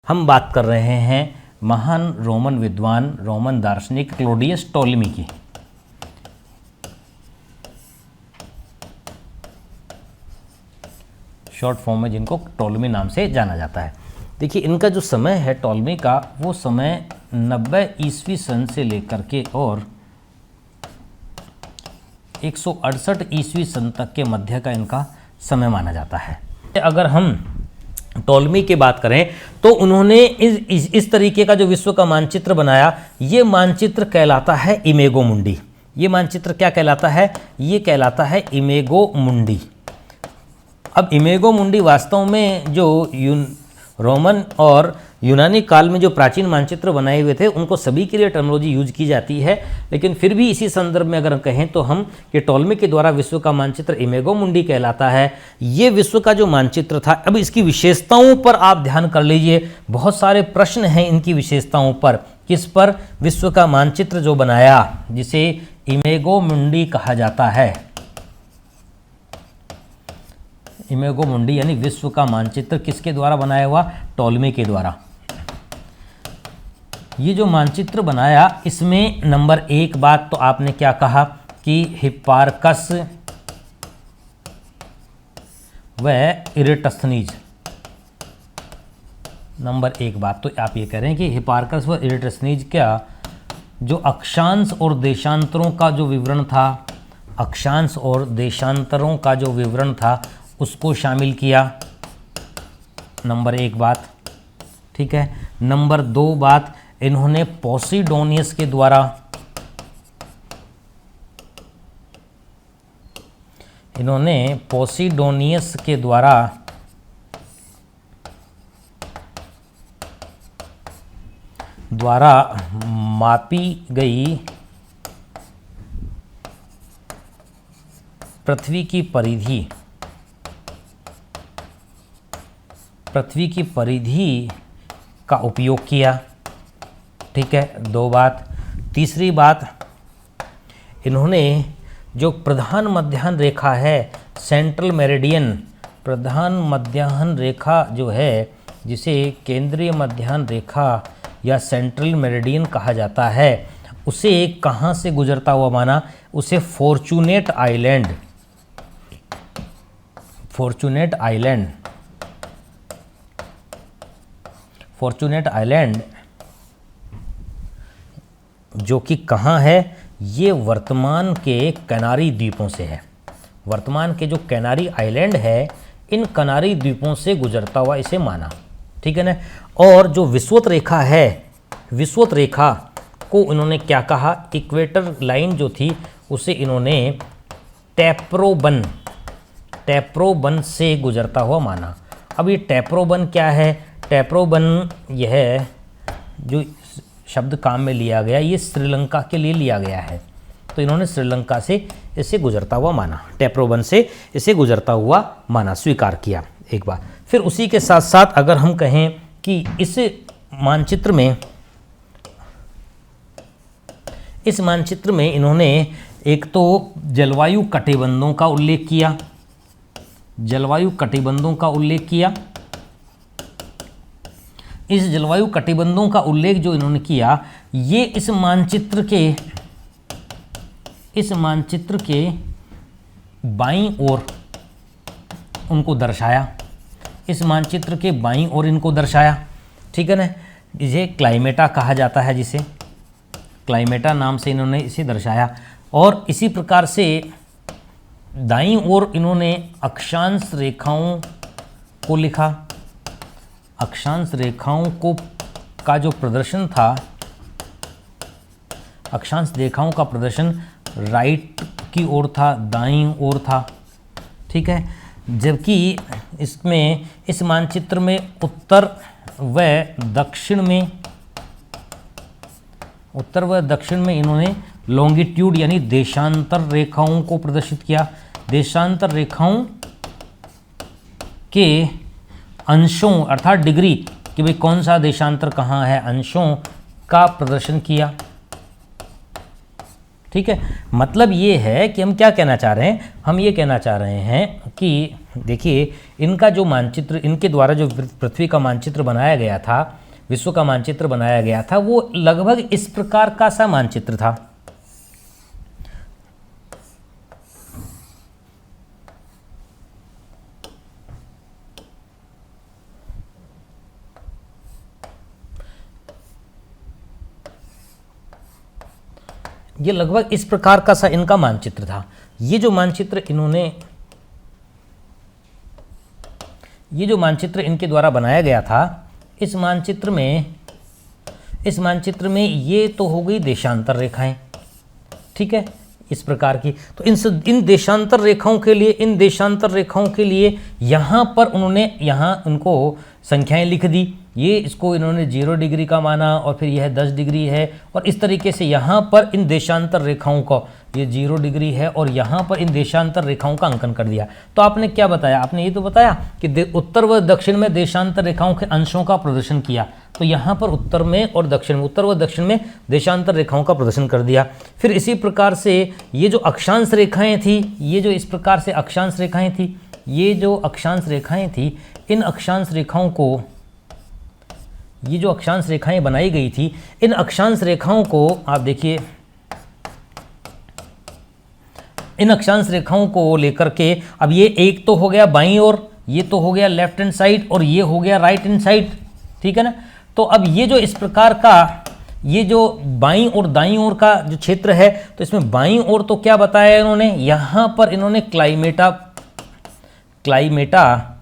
हम बात कर रहे हैं महान रोमन विद्वान, रोमन दार्शनिक क्लॉडियस टॉलेमी की। शॉर्ट फॉर्म में जिनको टॉलेमी नाम से जाना जाता है। देखिए इनका जो समय है टॉलेमी का, वो समय 90 ईस्वी सन से लेकर के और 168 ईस्वी सन तक के मध्य का इनका समय माना जाता है। अगर हम टॉलेमी की बात करें तो उन्होंने इस तरीके का जो विश्व का मानचित्र बनाया, ये मानचित्र कहलाता है इमेगो मुंडी। ये मानचित्र क्या कहलाता है? ये कहलाता है इमेगो मुंडी। अब इमेगो मुंडी वास्तव में जो रोमन और यूनानी काल में जो प्राचीन मानचित्र बनाए हुए थे, उनको सभी के लिए टर्मिनोलॉजी यूज की जाती है, लेकिन फिर भी इसी संदर्भ में अगर कहें तो हम कि टॉलेमी के द्वारा विश्व का मानचित्र इमेगो मुंडी कहलाता है। ये विश्व का जो मानचित्र था, अब इसकी विशेषताओं पर आप ध्यान कर लीजिए, बहुत सारे प्रश्न हैं इनकी विशेषताओं पर। किस पर? विश्व का मानचित्र जो बनाया, जिसे इमेगो मुंडी कहा जाता है। इमेगो मुंडी यानी विश्व का मानचित्र किसके द्वारा बनाया हुआ? टॉलेमी के द्वारा। ये जो मानचित्र बनाया, इसमें नंबर 1 बात तो आपने क्या कहा कि हिप्पारकस व इरेटस्थनीज। नंबर 1 बात तो आप ये कह रहे हैं कि हिप्पारकस व इरेटस्थनीज क्या जो अक्षांश और देशांतरों का जो विवरण था, अक्षांश और देशांतरों का जो विवरण था उसको शामिल किया। नंबर 1 बात, ठीक है। नंबर 2 बात, इन्होंने पोसिडोनियस के द्वारा, द्वारा मापी गई पृथ्वी की परिधि का उपयोग किया, ठीक है। 2 बात। तीसरी बात, इन्होंने जो प्रधान मध्याह्न रेखा है, सेंट्रल मेरिडियन, प्रधान मध्याह्न रेखा जो है, जिसे केंद्रीय मध्याह्न रेखा या सेंट्रल मेरिडियन कहा जाता है, उसे कहाँ से गुजरता हुआ माना? उसे फॉर्चूनेट आइलैंड जो कि कहाँ है? ये वर्तमान के कैनारी द्वीपों से है। वर्तमान के जो कैनारी आइलैंड है, इन कैनारी द्वीपों से गुजरता हुआ इसे माना, ठीक है ना। और जो विषुवत रेखा है, विषुवत रेखा को इन्होंने क्या कहा? इक्वेटर लाइन जो थी उसे इन्होंने टैप्रोबन से गुजरता हुआ माना। अब ये टैप्रोबन क्या है? टैप्रोबन यह जो शब्द काम में लिया गया, ये श्रीलंका के लिए लिया गया है, तो इन्होंने श्रीलंका से इसे गुजरता हुआ माना, टैप्रोबन से इसे गुजरता हुआ माना, स्वीकार किया एक बार। फिर उसी के साथ साथ अगर हम कहें कि इस मानचित्र में इन्होंने एक तो जलवायु कटिबंधों का उल्लेख किया, इस जलवायु कटिबंधों का उल्लेख जो इन्होंने किया, ये इस मानचित्र के बाईं ओर उनको दर्शाया, इस मानचित्र के बाईं ओर इनको दर्शाया, ठीक है ना। इसे क्लाइमेटा कहा जाता है, जिसे क्लाइमेटा नाम से इन्होंने इसे दर्शाया। और इसी प्रकार से दाईं ओर इन्होंने अक्षांश रेखाओं को लिखा। अक्षांश रेखाओं का जो प्रदर्शन था, अक्षांश रेखाओं का प्रदर्शन राइट की ओर था, दाईं ओर था, ठीक है। जबकि इसमें इस मानचित्र में उत्तर व दक्षिण में इन्होंने लॉन्गिट्यूड यानी देशांतर रेखाओं को प्रदर्शित किया। देशांतर रेखाओं के अंशों अर्थात डिग्री कि भाई कौन सा देशांतर कहाँ है, अंशों का प्रदर्शन किया, ठीक है। मतलब ये है कि हम क्या कहना चाह रहे हैं? हम ये कहना चाह रहे हैं कि देखिए इनका जो मानचित्र, इनके द्वारा जो पृथ्वी का मानचित्र बनाया गया था, विश्व का मानचित्र बनाया गया था, वो लगभग इस प्रकार का सा मानचित्र था। ये लगभग इस प्रकार का सा इनका मानचित्र था। ये जो मानचित्र इनके द्वारा बनाया गया था, इस मानचित्र में ये तो हो गई देशांतर रेखाएं, ठीक है, इस प्रकार की। तो इन देशांतर रेखाओं के लिए यहाँ पर उन्होंने इनको संख्याएं लिख दी। ये इसको इन्होंने 0 डिग्री का माना और फिर यह 10 डिग्री है, और इस तरीके से यहाँ पर इन देशांतर रेखाओं का ये 0 डिग्री है और यहाँ पर इन देशांतर रेखाओं का अंकन कर दिया। तो आपने क्या बताया? आपने ये तो बताया कि उत्तर व दक्षिण में देशांतर रेखाओं के अंशों का प्रदर्शन किया। तो यहाँ पर उत्तर व दक्षिण में देशांतर रेखाओं का प्रदर्शन कर दिया। फिर इसी प्रकार से ये जो अक्षांश रेखाएं थी, ये जो इस प्रकार से अक्षांश रेखाएं थी, ये जो अक्षांश रेखाएं थी, इन अक्षांश रेखाओं को, ये जो अक्षांश रेखाएं बनाई गई थी, इन अक्षांश रेखाओं को आप देखिए, इन अक्षांश रेखाओं को लेकर के अब ये एक तो हो गया बाईं ओर, ये तो हो गया लेफ्ट हैंड साइड और ये हो गया राइट हैंड साइड, ठीक है ना। तो अब ये जो इस प्रकार का, ये जो बाईं और दाईं ओर का जो क्षेत्र है, तो इसमें बाईं ओर तो क्या बताया इन्होंने, यहाँ पर इन्होंने क्लाइमेटा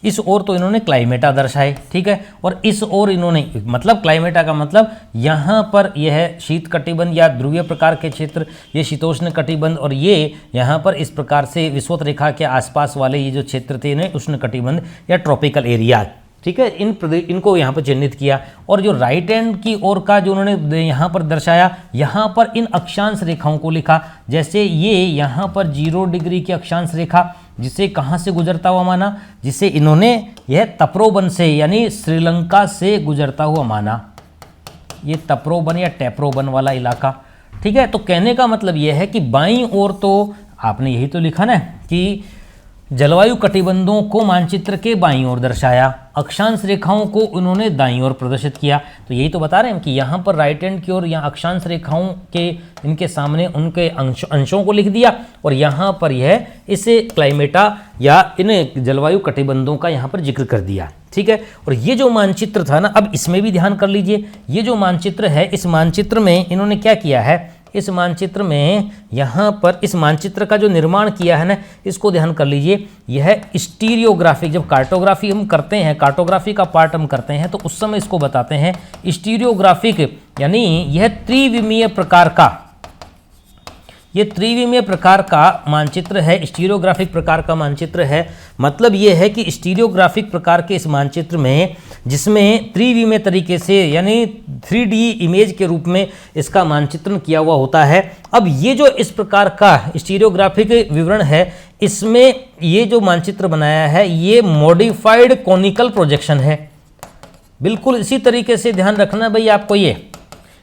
इस ओर तो इन्होंने क्लाइमेटा दर्शाए, ठीक है, और इस ओर इन्होंने, मतलब क्लाइमेटा का मतलब यहाँ पर यह शीत कटिबंध या ध्रुवीय प्रकार के क्षेत्र, ये शीतोष्ण कटिबंध, और ये यहाँ पर इस प्रकार से विषुवत रेखा के आसपास वाले ये जो क्षेत्र थे इन्हें उष्ण कटिबंध या ट्रॉपिकल एरिया, ठीक है, इनको यहाँ पर चिन्हित किया। और जो राइट हैंड की ओर का जो उन्होंने यहाँ पर दर्शाया, यहाँ पर इन अक्षांश रेखाओं को लिखा। जैसे ये यहाँ पर 0 डिग्री की अक्षांश रेखा, जिसे कहाँ से गुजरता हुआ माना, जिसे इन्होंने यह तप्रोबन से यानी श्रीलंका से गुजरता हुआ माना, ये तप्रोबन या टेप्रोबन वाला इलाका, ठीक है। तो कहने का मतलब यह है कि बाईं ओर तो आपने यही तो लिखा ना कि जलवायु कटिबंधों को मानचित्र के बाईं ओर दर्शाया, अक्षांश रेखाओं को उन्होंने दाईं ओर प्रदर्शित किया। तो यही तो बता रहे हैं कि यहाँ पर राइट हैंड की ओर यहाँ अक्षांश रेखाओं के इनके सामने उनके अंशों को लिख दिया, और यहाँ पर यह इसे क्लाइमेटा या इन जलवायु कटिबंधों का यहाँ पर जिक्र कर दिया, ठीक है। और ये जो मानचित्र था ना, अब इसमें भी ध्यान कर लीजिए, ये जो मानचित्र है, इस मानचित्र में इन्होंने क्या किया है, इस मानचित्र में यहाँ पर इस मानचित्र का जो निर्माण किया है ना, इसको ध्यान कर लीजिए, यह स्टीरियोग्राफिक, जब कार्टोग्राफी हम करते हैं, कार्टोग्राफी का पार्ट हम करते हैं, तो उस समय इसको बताते हैं स्टीरियोग्राफिक, यानी यह त्रिविमीय प्रकार का, ये त्रिविमीय प्रकार का मानचित्र है, स्टीरियोग्राफिक प्रकार का मानचित्र है। मतलब ये है कि स्टीरियोग्राफिक प्रकार के इस मानचित्र में, जिसमें त्रिविमीय तरीके से यानी 3D इमेज के रूप में इसका मानचित्रण किया हुआ होता है। अब ये जो इस प्रकार का स्टीरियोग्राफिक विवरण है, इसमें ये जो मानचित्र बनाया है, ये मॉडिफाइड कोनिकल प्रोजेक्शन है। बिल्कुल इसी तरीके से ध्यान रखना भाई आपको,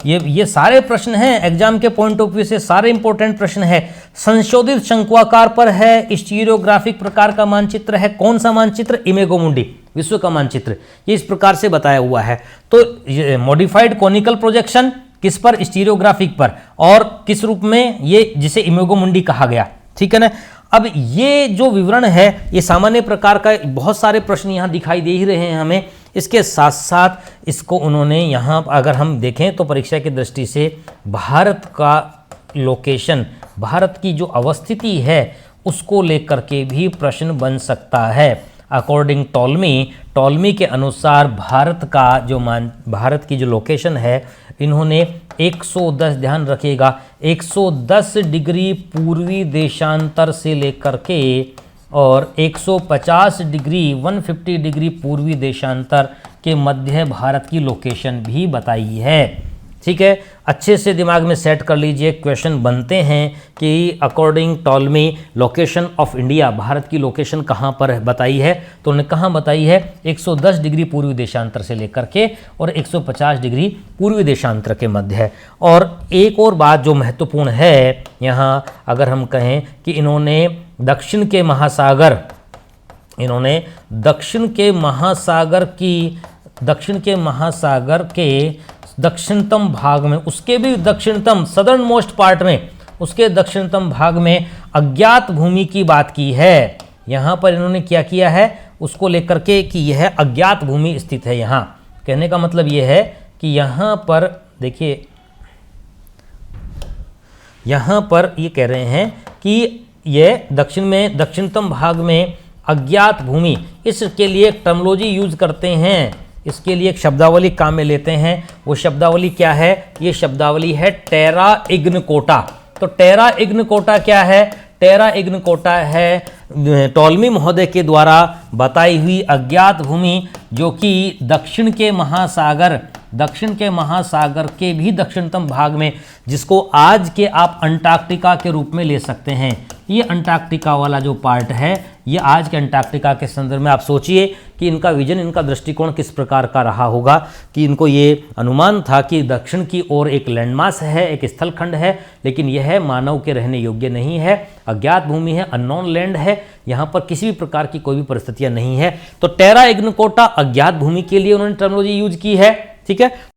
ये सारे प्रश्न हैं एग्जाम के पॉइंट ऑफ व्यू से, सारे इंपॉर्टेंट प्रश्न है। संशोधित शंकुआकार पर है, स्टीरियोग्राफिक प्रकार का मानचित्र है। कौन सा मानचित्र? इमेगो मुंडी, विश्व का मानचित्र, ये इस प्रकार से बताया हुआ है। तो मॉडिफाइड कोनिकल प्रोजेक्शन किस पर? स्टीरियोग्राफिक पर, और किस रूप में? ये जिसे इमेगो मुंडी कहा गया, ठीक है ना। अब ये जो विवरण है, ये सामान्य प्रकार का, बहुत सारे प्रश्न यहाँ दिखाई दे ही रहे हैं हमें। इसके साथ साथ इसको उन्होंने यहाँ अगर हम देखें तो परीक्षा की दृष्टि से भारत का लोकेशन, भारत की जो अवस्थिति है, उसको लेकर के भी प्रश्न बन सकता है। अकॉर्डिंग टॉलमी के अनुसार भारत की जो लोकेशन है, इन्होंने 110, ध्यान रखिएगा, 110 डिग्री पूर्वी देशांतर से लेकर के और 150 डिग्री 150 डिग्री पूर्वी देशांतर के मध्य भारत की लोकेशन भी बताई है। ठीक है, अच्छे से दिमाग में सेट कर लीजिए। क्वेश्चन बनते हैं कि according Ptolemy location of India, Bharat की लोकेशन कहाँ पर बताई है, तो उन्होंने कहाँ बताई है, 110 डिग्री पूर्वी देशांतर से लेकर के और 150 डिग्री पूर्वी देशांतर के मध्य है। और एक और बात जो महत्वपूर्ण है यहाँ, अगर हम कहें कि इन्होंने दक्षिण के महासागर के दक्षिणतम भाग में, उसके भी दक्षिणतम सदर्न मोस्ट पार्ट में, उसके दक्षिणतम भाग में अज्ञात भूमि की बात की है। यहाँ पर इन्होंने क्या किया है, उसको लेकर के कि यह अज्ञात भूमि स्थित है। यहाँ कहने का मतलब यह है कि यहाँ पर देखिए, यहाँ पर ये कह रहे हैं कि यह दक्षिणतम भाग में अज्ञात भूमि, इसके लिए एक टर्मोलॉजी यूज करते हैं, इसके लिए एक शब्दावली काम में लेते हैं। वो शब्दावली क्या है, ये शब्दावली है टेरा इग्निकोटा। तो टेरा इग्निकोटा क्या है, टेरा इग्निकोटा है टॉलमी महोदय के द्वारा बताई हुई अज्ञात भूमि, जो कि दक्षिण के महासागर के भी दक्षिणतम भाग में, जिसको आज के आप अंटार्कटिका के रूप में ले सकते हैं। ये अंटार्कटिका वाला जो पार्ट है, ये आज के अंटार्कटिका के संदर्भ में आप सोचिए कि इनका विजन, इनका दृष्टिकोण किस प्रकार का रहा होगा, कि इनको ये अनुमान था कि दक्षिण की ओर एक लैंडमास है, एक स्थलखंड है, लेकिन यह मानव के रहने योग्य नहीं है, अज्ञात भूमि है, अननोन लैंड है, यहाँ पर किसी भी प्रकार की कोई भी परिस्थितियां नहीं है। तो टेरा इग्निकोटा अज्ञात भूमि के लिए उन्होंने टर्मिनोलॉजी यूज की है। ठीक है।